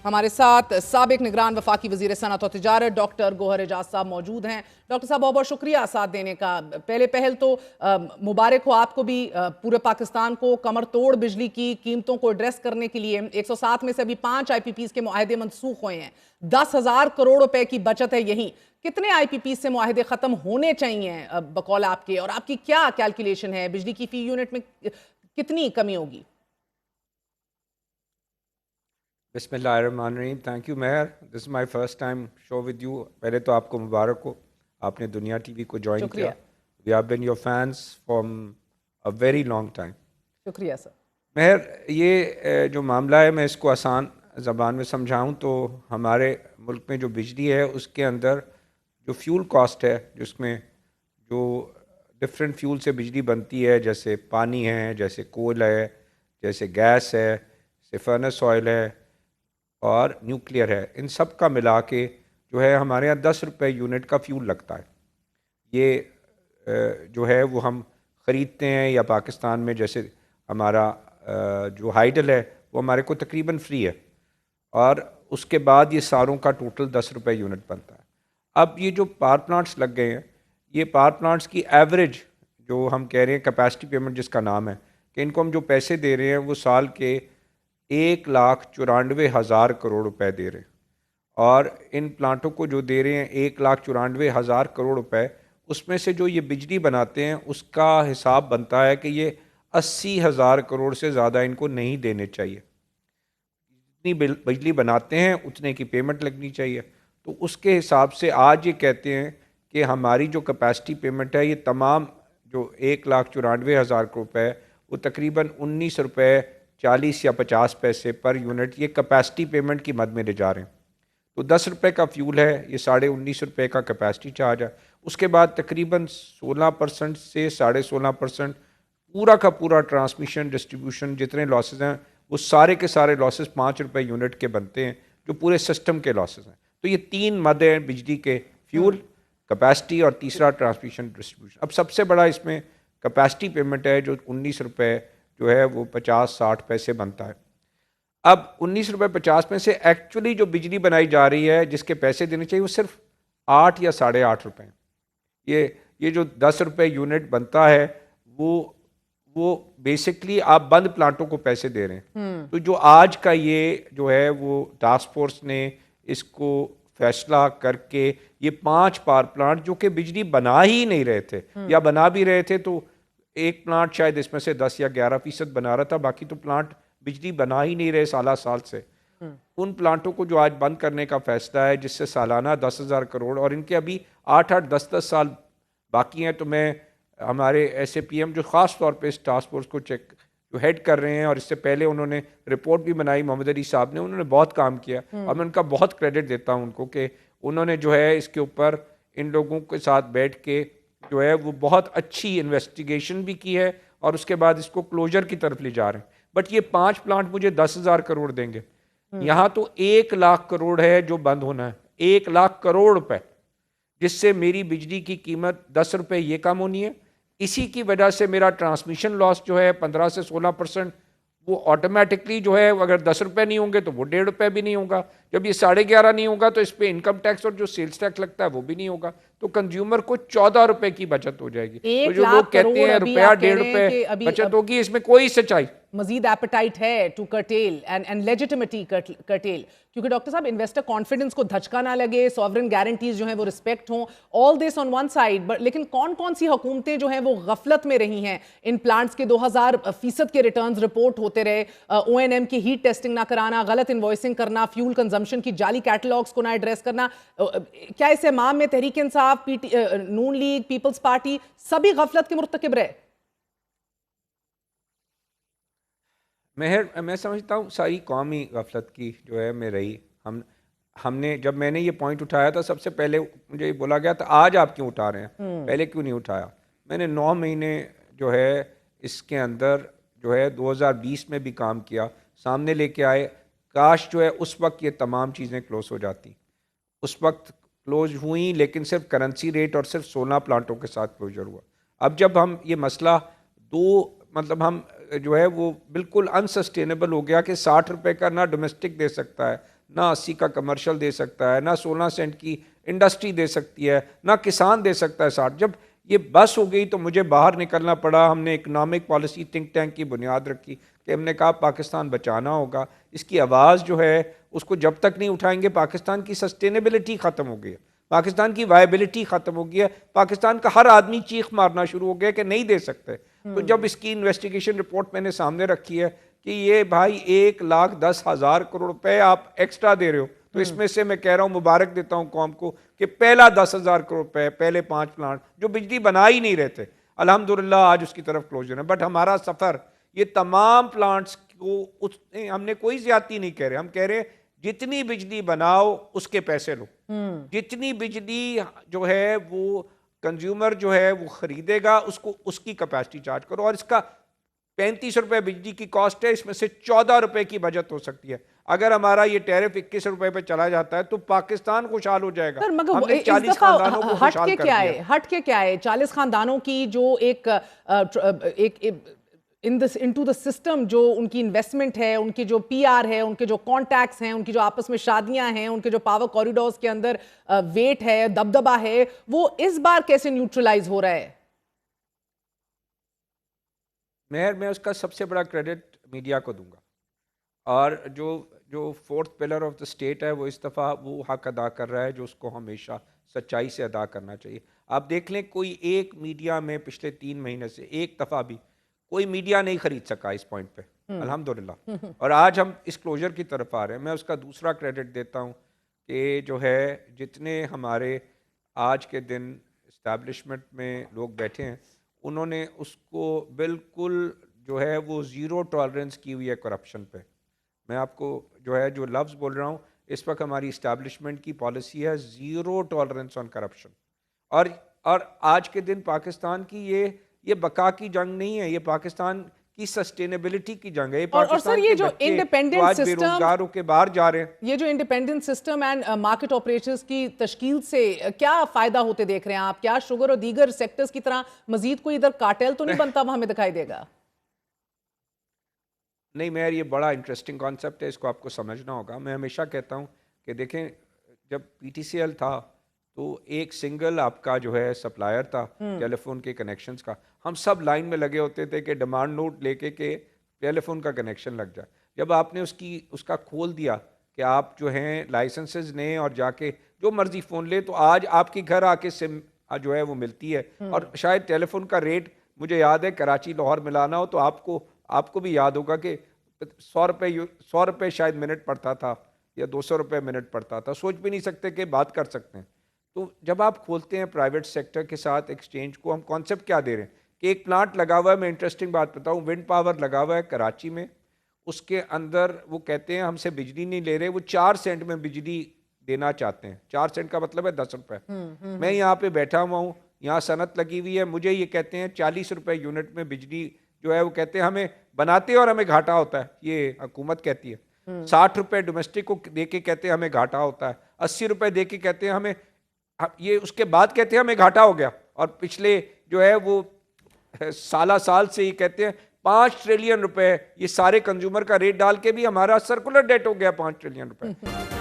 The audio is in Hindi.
हमारे साथ साबिक निगरान वफाकी वजीर सनअत और तिजारत डॉक्टर गौहर एजाज साहब मौजूद हैं। डॉक्टर साहब बहुत बहुत शुक्रिया साथ देने का। पहल तो मुबारक हो आपको भी, पूरे पाकिस्तान को कमर तोड़ बिजली की कीमतों को एड्रेस करने के लिए 107 में से अभी 5 IPPs के मुआहदे मनसूख हुए हैं। 10,000 करोड़ रुपए की बचत है। यही कितने IPPs से मुआहदे खत्म होने चाहिए बकौल आपके, और आपकी क्या कैलकुलेशन है बिजली की फी यूनिट में कितनी कमी होगी? बिस्मिल्लाहिर्रहमानिर्रहीम। Thank you Mehar, this is my first time show with you. पहले तो आपको मुबारक हो, आपने दुनिया टीवी को ज्वाइन किया। We have been your fans from a very long time. शुक्रिया सर। मेहर, ये जो मामला है मैं इसको आसान ज़बान में समझाऊं तो हमारे मुल्क में जो बिजली है उसके अंदर जो फ्यूल कॉस्ट है, जिसमें जो डिफरेंट फ्यूल से बिजली बनती है, जैसे पानी है, जैसे कोल है, जैसे गैस है, जैसे फर्नेस ऑयल है और न्यूक्लियर है, इन सब का मिला के जो है हमारे यहाँ 10 रुपये यूनिट का फ्यूल लगता है। ये जो है वो हम ख़रीदते हैं, या पाकिस्तान में जैसे हमारा जो हाइडल है वो हमारे को तकरीबन फ्री है, और उसके बाद ये सारों का टोटल 10 रुपये यूनिट बनता है। अब ये जो पावर प्लांट्स लग गए हैं, ये पावर प्लांट्स की एवरेज जो हम कह रहे हैं कैपेसिटी पेमेंट जिसका नाम है, कि इनको हम जो पैसे दे रहे हैं वो साल के 1,94,000 करोड़ रुपए दे रहे हैं, और इन प्लांटों को जो दे रहे हैं 1,94,000 करोड़ रुपए, उसमें से जो ये बिजली बनाते हैं उसका हिसाब बनता है कि ये 80,000 करोड़ से ज़्यादा इनको नहीं देने चाहिए। जितनी बिजली बनाते हैं उतने की पेमेंट लगनी चाहिए। तो उसके हिसाब से आज ये कहते हैं कि हमारी जो कैपेसिटी पेमेंट है, ये तमाम जो 1,94,000 करोड़ रुपये, वो तकरीबन 19 रुपये 40 या 50 पैसे पर यूनिट ये कैपेसिटी पेमेंट की मद में ले जा रहे हैं। तो 10 रुपये का फ्यूल है, ये 19.5 रुपये का कैपेसिटी चार्ज है। उसके बाद तकरीबन 16% से 16.5% पूरा का पूरा ट्रांसमिशन डिस्ट्रीब्यूशन जितने लॉसेस हैं वो सारे के सारे लॉसेस 5 रुपये यूनिट के बनते हैं, जो पूरे सिस्टम के लॉसेस हैं। तो ये 3 मद हैं बिजली के, फ्यूल, कैपेसिटी और तीसरा ट्रांसमिशन डिस्ट्रीब्यूशन। अब सबसे बड़ा इसमें कैपेसिटी पेमेंट है, जो 19 रुपये जो है वो 50-60 पैसे बनता है। अब 19 रुपये 50 में से एक्चुअली जो बिजली बनाई जा रही है जिसके पैसे देने चाहिए वो सिर्फ 8 या 8.5 रुपये। ये जो 10 रुपये यूनिट बनता है वो बेसिकली आप बंद प्लांटों को पैसे दे रहे हैं। तो जो आज का ये जो है वो टास्क फोर्स ने इसको फैसला करके ये 5 पावर प्लांट जो कि बिजली बना ही नहीं रहे थे, या बना भी रहे थे तो एक प्लांट शायद इसमें से 10 या 11% बना रहा था, बाकी तो प्लांट बिजली बना ही नहीं रहे साल से। उन प्लांटों को जो आज बंद करने का फैसला है, जिससे सालाना 10,000 करोड़, और इनके अभी 8-8, 10-10 साल बाकी हैं। तो मैं हमारे SAPM जो ख़ास तौर पे इस टास्क फोर्स को चेक जो हेड कर रहे हैं, और इससे पहले उन्होंने रिपोर्ट भी बनाई, मोहम्मद अली साहब ने, उन्होंने बहुत काम किया, और मैं उनका बहुत क्रेडिट देता हूँ उनको कि उन्होंने जो है इसके ऊपर इन लोगों के साथ बैठ के जो है वो बहुत अच्छी इन्वेस्टिगेशन भी की है, और उसके बाद इसको क्लोजर की तरफ ले जा रहे हैं। बट ये 5 प्लांट मुझे 10,000 करोड़ देंगे, यहाँ तो 1 लाख करोड़ है जो बंद होना है, 1 लाख करोड़ रुपए, जिससे मेरी बिजली की कीमत 10 रुपये ये कम होनी है। इसी की वजह से मेरा ट्रांसमिशन लॉस जो है 15 से 16%, वो ऑटोमेटिकली जो है अगर 10 रुपये नहीं होंगे तो वो 1.5 रुपये भी नहीं होगा। जब ये 11.5 नहीं होगा तो इस पर इनकम टैक्स और जो सेल्स टैक्स लगता है वो भी नहीं होगा, तो कंज्यूमर को 14 रुपये की बचत हो जाएगी। तो जो लोग कहते हैं रुपया 1.5 रुपये बचत होगी, इसमें कोई सच्चाई मजीद एपेटाइट है टू कर्टेल एंड लेजिटिमेटी कर्टेल, क्योंकि डॉक्टर साहब इन्वेस्टर कॉन्फिडेंस को धचका ना लगे, सॉवरेन गारंटीज जो हैं वो रिस्पेक्ट हों, all this on one side, but लेकिन कौन कौन सी हुकूमतें जो हैं वो गफलत में रही हैं? इन प्लांट्स के 2000% के रिटर्न्स रिपोर्ट होते रहे, ONM की हीट टेस्टिंग ना कराना, गलत इन्वॉइसिंग करना, फ्यूल कंजम्पशन की जाली कैटलॉग्स को ना एड्रेस करना, क्या इस इमाम में तहरीक इंसाफ, नून लीग, पीपल्स पार्टी सभी गफलत के मुर्तकिब रहे? मैं समझता हूँ सारी कौम ही गफलत की जो है में रही। हमने जब मैंने ये पॉइंट उठाया था, सबसे पहले मुझे ये बोला गया था आज आप क्यों उठा रहे हैं, पहले क्यों नहीं उठाया। मैंने 9 महीने जो है इसके अंदर जो है 2020 में भी काम किया, सामने लेके आए। काश जो है उस वक्त ये तमाम चीज़ें क्लोज हो जाती, उस वक्त क्लोज हुई, लेकिन सिर्फ करेंसी रेट और सिर्फ 16 प्लांटों के साथ क्लोजर हुआ। अब जब हम ये मसला मतलब हम जो है वो बिल्कुल अनसस्टेनेबल हो गया कि 60 रुपये का ना डोमेस्टिक दे सकता है, ना 80 का कमर्शियल दे सकता है, ना 16 सेंट की इंडस्ट्री दे सकती है, ना किसान दे सकता है 60। जब ये बस हो गई तो मुझे बाहर निकलना पड़ा। हमने इकोनॉमिक पॉलिसी थिंक टैंक की बुनियाद रखी कि हमने कहा पाकिस्तान बचाना होगा, इसकी आवाज़ जो है उसको जब तक नहीं उठाएंगे पाकिस्तान की सस्टेनेबिलिटी ख़त्म हो गई है, पाकिस्तान की वायबिलिटी ख़त्म हो गई है, पाकिस्तान का हर आदमी चीख मारना शुरू हो गया कि नहीं दे सकते। तो जब इसकी इन्वेस्टिगेशन रिपोर्ट मैंने सामने रखी है कि ये भाई 1,10,000 करोड़ रुपए आप एक्स्ट्रा दे रहे हो, तो इसमें से मैं कह रहा हूँ मुबारक देता हूँ कौम को कि पहला 10,000 करोड़ रुपए, पहले 5 प्लांट जो बिजली बना ही नहीं रहे थे, अल्हम्दुलिल्लाह आज उसकी तरफ क्लोजर है। बट हमारा सफ़र ये तमाम प्लांट्स को हमने कोई ज्यादती नहीं कह रहे, हम कह रहे जितनी बिजली बनाओ उसके पैसे लो, जितनी बिजली जो है वो कंज्यूमर जो है वो खरीदेगा उसको उसकी कैपेसिटी चार्ज करो। और इसका 35 रुपए बिजली की कॉस्ट है, इसमें से 14 रुपए की बचत हो सकती है। अगर हमारा ये टैरिफ 21 रुपए पे चला जाता है तो पाकिस्तान खुशहाल हो जाएगा। सर मगर हमने 40 खानदानों को हट खुशहाल के कर क्या दिया। है, हट के क्या है 40 खानदानों की जो एक in this into the system जो उनकी इन्वेस्टमेंट है, उनकी जो पीआर है, उनके जो कॉन्टैक्ट्स हैं, उनकी जो आपस में शादियां हैं, उनके जो पावर कॉरिडोर्स के अंदर वेट है, दबदबा है, वो इस बार कैसे न्यूट्रलाइज हो रहा है? मैं उसका सबसे बड़ा क्रेडिट मीडिया को दूंगा। और जो जो fourth pillar of the state है वो इस दफ़ा वो हक अदा कर रहा है जो उसको हमेशा सच्चाई से अदा करना चाहिए। आप देख लें कोई एक मीडिया में पिछले 3 महीने से एक दफ़ा भी कोई मीडिया नहीं खरीद सका इस पॉइंट पे, अल्हम्दुलिल्लाह। और आज हम इस क्लोजर की तरफ आ रहे हैं। मैं उसका दूसरा क्रेडिट देता हूँ कि जो है जितने हमारे आज के दिन इस्टेब्लिशमेंट में लोग बैठे हैं उन्होंने उसको बिल्कुल जो है वो ज़ीरो टॉलरेंस की हुई है करप्शन पे। मैं आपको जो है जो लफ्ज़ बोल रहा हूँ, इस वक्त हमारी इस्टेब्लिशमेंट की पॉलिसी है ज़ीरो टॉलरेंस ऑन करप्शन। और आज के दिन पाकिस्तान की ये बका की जंग नहीं है, ये पाकिस्तान की सस्टेनेबिलिटी की जंग है। ये और सर ये जो इंडिपेंडेंट आज सिस्टम बेरोजगार होकर बाहर जा रहे हैं, ये जो independent system and market operations की तश्कील से क्या फायदा होते देख रहे हैं आप? क्या शुगर और दीगर सेक्टर्स की तरह मजीद कोई इधर कार्टेल तो नहीं बनता हमें दिखाई देगा? नहीं मेयर, ये बड़ा इंटरेस्टिंग कॉन्सेप्ट है, इसको आपको समझना होगा। मैं हमेशा कहता हूँ कि देखें जब पीटीसीएल था तो एक सिंगल आपका जो है सप्लायर था टेलीफोन के कनेक्शंस का। हम सब लाइन में लगे होते थे कि डिमांड नोट लेके के टेलीफोन का कनेक्शन लग जाए। जब आपने उसका खोल दिया कि आप जो हैं लाइसेंसेस लें और जाके जो मर्जी फ़ोन ले, तो आज आपके घर आके सिम जो है वो मिलती है। और शायद टेलीफोन का रेट मुझे याद है कराची लाहौर मिलाना हो तो आपको भी याद होगा कि 100 रुपये शायद मिनट पड़ता था या 200 रुपये मिनट पड़ता था। सोच भी नहीं सकते कि बात कर सकते हैं। तो जब आप खोलते हैं प्राइवेट सेक्टर के साथ एक्सचेंज को, हम कॉन्सेप्ट क्या दे रहे हैं कि एक प्लांट लगा हुआ है। मैं इंटरेस्टिंग बात बताऊं, विंड पावर लगा हुआ है कराची में, उसके अंदर वो कहते हैं हमसे बिजली नहीं ले रहे, वो 4 सेंट में बिजली देना चाहते हैं। 4 सेंट का मतलब है 10 रुपये। मैं यहाँ पे बैठा हुआ हूँ, यहाँ सनत लगी हुई है, मुझे ये कहते हैं 40 रुपये यूनिट में बिजली जो है वो कहते हैं हमें बनाते हैं और हमें घाटा होता है। ये हुकूमत कहती है 60 रुपये डोमेस्टिक को दे के कहते हैं हमें घाटा होता है, 80 रुपये दे के कहते हैं हमें, ये उसके बाद कहते हैं हमें घाटा हो गया। और पिछले जो है वो साल से ये कहते हैं 5 ट्रिलियन रुपए ये सारे कंज्यूमर का रेट डाल के भी हमारा सर्कुलर डेट हो गया 5 ट्रिलियन रुपए।